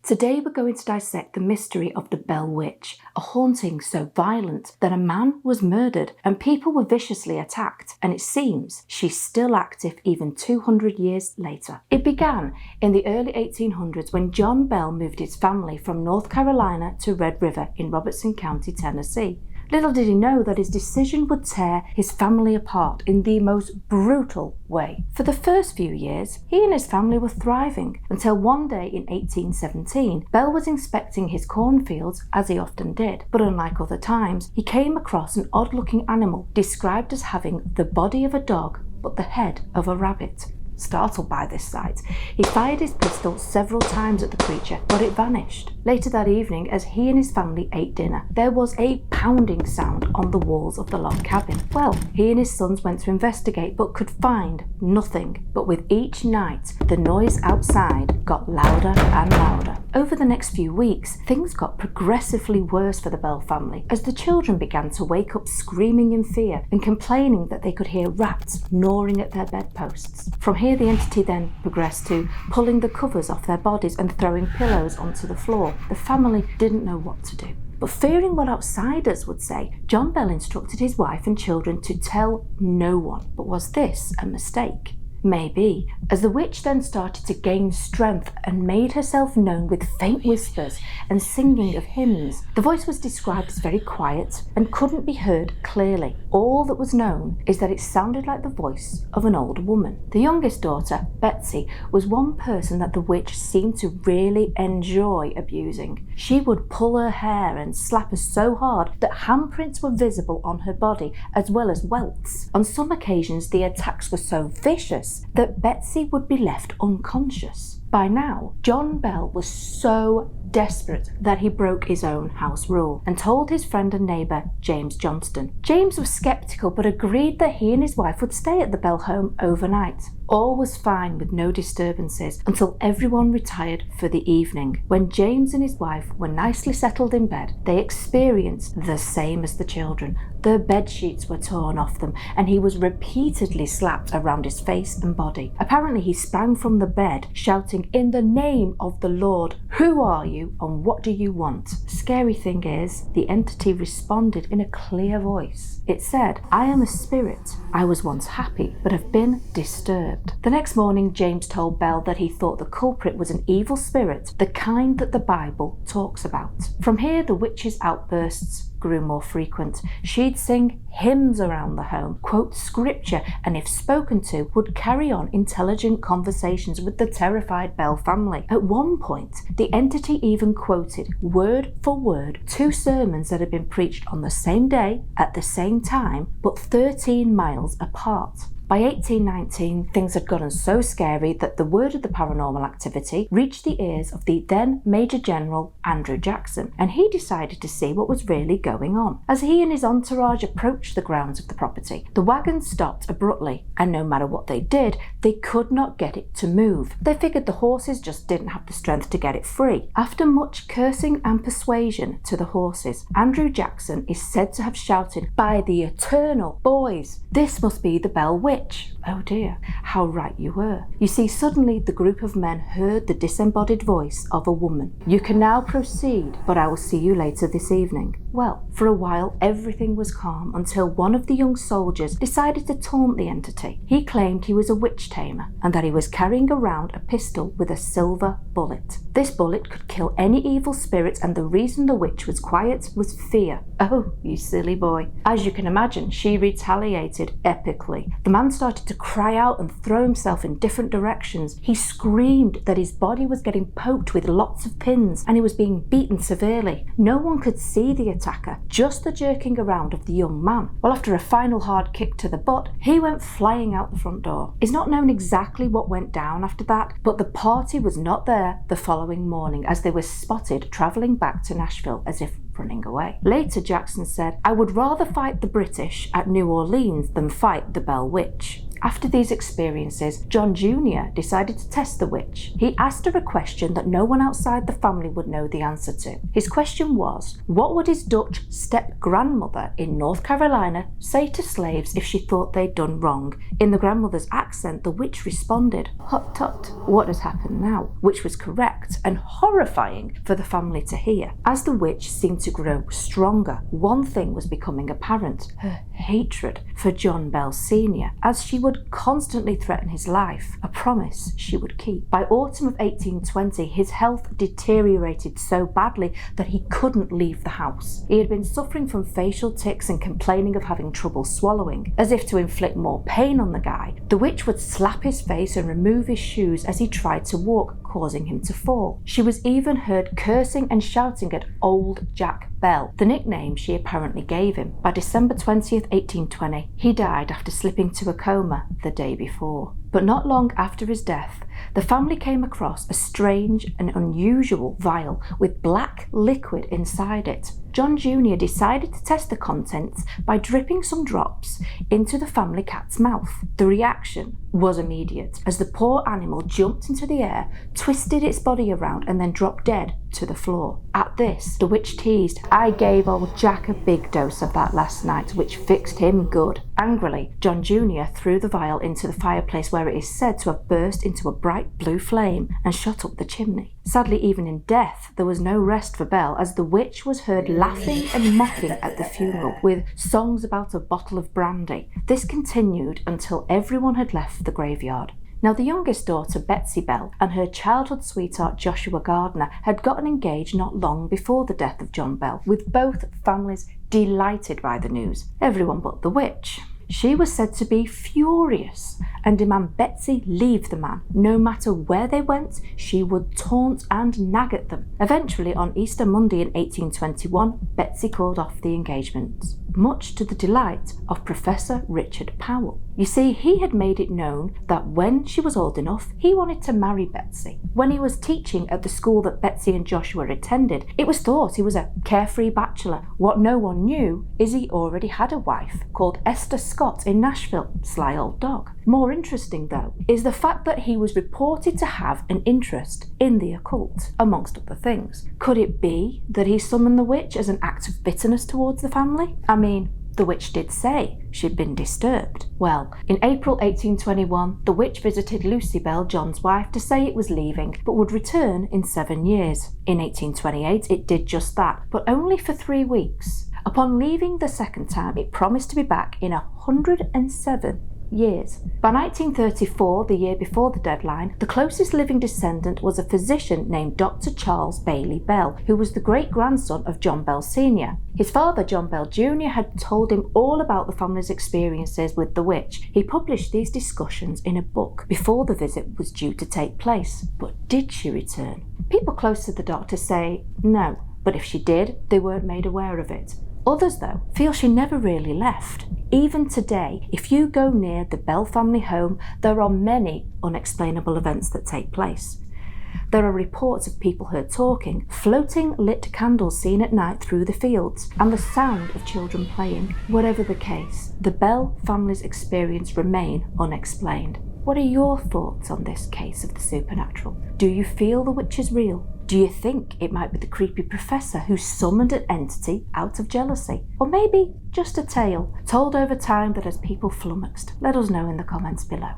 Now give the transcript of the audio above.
Today we're going to dissect the mystery of the Bell Witch, a haunting so violent that a man was murdered and people were viciously attacked, and it seems she's still active even 200 years later. It began in the early 1800s when John Bell moved his family from North Carolina to Red River in Robertson County, Tennessee. Little did he know that his decision would tear his family apart in the most brutal way. For the first few years, he and his family were thriving, until one day in 1817, Bell was inspecting his cornfields, as he often did. But unlike other times, he came across an odd-looking animal described as having the body of a dog but the head of a rabbit. Startled by this sight, he fired his pistol several times at the creature, but it vanished. Later that evening, as he and his family ate dinner, there was a pounding sound on the walls of the log cabin. Well, he and his sons went to investigate, but could find nothing. But with each night, the noise outside got louder and louder. Over the next few weeks, things got progressively worse for the Bell family, as the children began to wake up screaming in fear and complaining that they could hear rats gnawing at their bedposts. From here, the entity then progressed to pulling the covers off their bodies and throwing pillows onto the floor. The family didn't know what to do. But fearing what outsiders would say, John Bell instructed his wife and children to tell no one. But was this a mistake? Maybe, as the witch then started to gain strength and made herself known with faint whispers and singing of hymns. The voice was described as very quiet and couldn't be heard clearly. All that was known is that it sounded like the voice of an old woman. The youngest daughter, Betsy, was one person that the witch seemed to really enjoy abusing. She would pull her hair and slap her so hard that handprints were visible on her body, as well as welts. On some occasions, the attacks were so vicious that Betsy would be left unconscious. By now, John Bell was so desperate that he broke his own house rule and told his friend and neighbour, James Johnston. James was sceptical but agreed that he and his wife would stay at the Bell home overnight. All was fine with no disturbances until everyone retired for the evening. When James and his wife were nicely settled in bed, they experienced the same as the children. Their bed sheets were torn off them and he was repeatedly slapped around his face and body. Apparently he sprang from the bed shouting, "In the name of the Lord, who are you and what do you want?" Scary thing is, the entity responded in a clear voice. It said, "I am a spirit. I was once happy but have been disturbed." The next morning, James told Bell that he thought the culprit was an evil spirit, the kind that the Bible talks about. From here, the witch's outbursts grew more frequent. She'd sing hymns around the home, quote scripture, and if spoken to, would carry on intelligent conversations with the terrified Bell family. At one point, the entity even quoted, word for word, 2 sermons that had been preached on the same day, at the same time, but 13 miles apart. By 1819, things had gotten so scary that the word of the paranormal activity reached the ears of the then Major General Andrew Jackson, and he decided to see what was really going on. As he and his entourage approached the grounds of the property, the wagon stopped abruptly, and no matter what they did, they could not get it to move. They figured the horses just didn't have the strength to get it free. After much cursing and persuasion to the horses, Andrew Jackson is said to have shouted, "By the eternal, boys, this must be the Bell Witch." Oh dear, how right you were. You see, suddenly the group of men heard the disembodied voice of a woman. "You can now proceed, but I will see you later this evening." Well, for a while everything was calm until one of the young soldiers decided to taunt the entity. He claimed he was a witch tamer and that he was carrying around a pistol with a silver bullet. This bullet could kill any evil spirit, and the reason the witch was quiet was fear. Oh, you silly boy. As you can imagine, she retaliated epically. The man started to cry out and throw himself in different directions. He screamed that his body was getting poked with lots of pins and he was being beaten severely. No one could see the attacker, just the jerking around of the young man. Well, after a final hard kick to the butt, he went flying out the front door. It's not known exactly what went down after that, but the party was not there the following morning, as they were spotted travelling back to Nashville as if running away. Later, Jackson said, "I would rather fight the British at New Orleans than fight the Bell Witch." After these experiences, John Jr. decided to test the witch. He asked her a question that no one outside the family would know the answer to. His question was, what would his Dutch step-grandmother in North Carolina say to slaves if she thought they'd done wrong? In the grandmother's accent, the witch responded, "Hut tut, what has happened now?" which was correct and horrifying for the family to hear. As the witch seemed to grow stronger, one thing was becoming apparent: her hatred for John Bell Sr., as she would constantly threaten his life, a promise she would keep. By autumn of 1820, his health deteriorated so badly that he couldn't leave the house. He had been suffering from facial tics and complaining of having trouble swallowing. As if to inflict more pain on the guy, the witch would slap his face and remove his shoes as he tried to walk, causing him to fall. She was even heard cursing and shouting at Old Jack Bell, the nickname she apparently gave him. By December 20th, 1820, he died after slipping to a coma the day before. But not long after his death, the family came across a strange and unusual vial with black liquid inside it. John Jr. decided to test the contents by dripping some drops into the family cat's mouth. The reaction was immediate, as the poor animal jumped into the air, twisted its body around, and then dropped dead to the floor. At this, the witch teased, "I gave old Jack a big dose of that last night, which fixed him good." Angrily, John Jr. threw the vial into the fireplace, where it is said to have burst into a bright blue flame and shot up the chimney. Sadly, even in death, there was no rest for Bell, as the witch was heard laughing and mocking at the funeral, with songs about a bottle of brandy. This continued until everyone had left the graveyard. Now, the youngest daughter, Betsy Bell, and her childhood sweetheart, Joshua Gardner, had gotten engaged not long before the death of John Bell, with both families delighted by the news. Everyone but the witch. She was said to be furious and demand Betsy leave the man. No matter where they went, she would taunt and nag at them. Eventually, on Easter Monday in 1821, Betsy called off the engagement, much to the delight of Professor Richard Powell. You see, he had made it known that when she was old enough, he wanted to marry Betsy. When he was teaching at the school that Betsy and Joshua attended, it was thought he was a carefree bachelor. What no one knew is he already had a wife called Esther Scott in Nashville. Sly old dog. More interesting, though, is the fact that he was reported to have an interest in the occult, amongst other things. Could it be that he summoned the witch as an act of bitterness towards the family? I mean, the witch did say she'd been disturbed. Well, in April 1821, the witch visited Lucy Bell, John's wife, to say it was leaving, but would return in 7 years. In 1828, it did just that, but only for 3 weeks. Upon leaving the second time, it promised to be back in 107 years. By 1934, the year before the deadline, the closest living descendant was a physician named Dr. Charles Bailey Bell, who was the great-grandson of John Bell Sr. His father, John Bell Jr., had told him all about the family's experiences with the witch. He published these discussions in a book before the visit was due to take place. But did she return? People close to the doctor say no, but if she did, they weren't made aware of it. Others, though, feel she never really left. Even today, if you go near the Bell family home, there are many unexplainable events that take place. There are reports of people heard talking, floating lit candles seen at night through the fields, and the sound of children playing. Whatever the case, the Bell family's experience remain unexplained. What are your thoughts on this case of the supernatural? Do you feel the witch is real? Do you think it might be the creepy professor who summoned an entity out of jealousy? Or maybe just a tale told over time that has people flummoxed? Let us know in the comments below.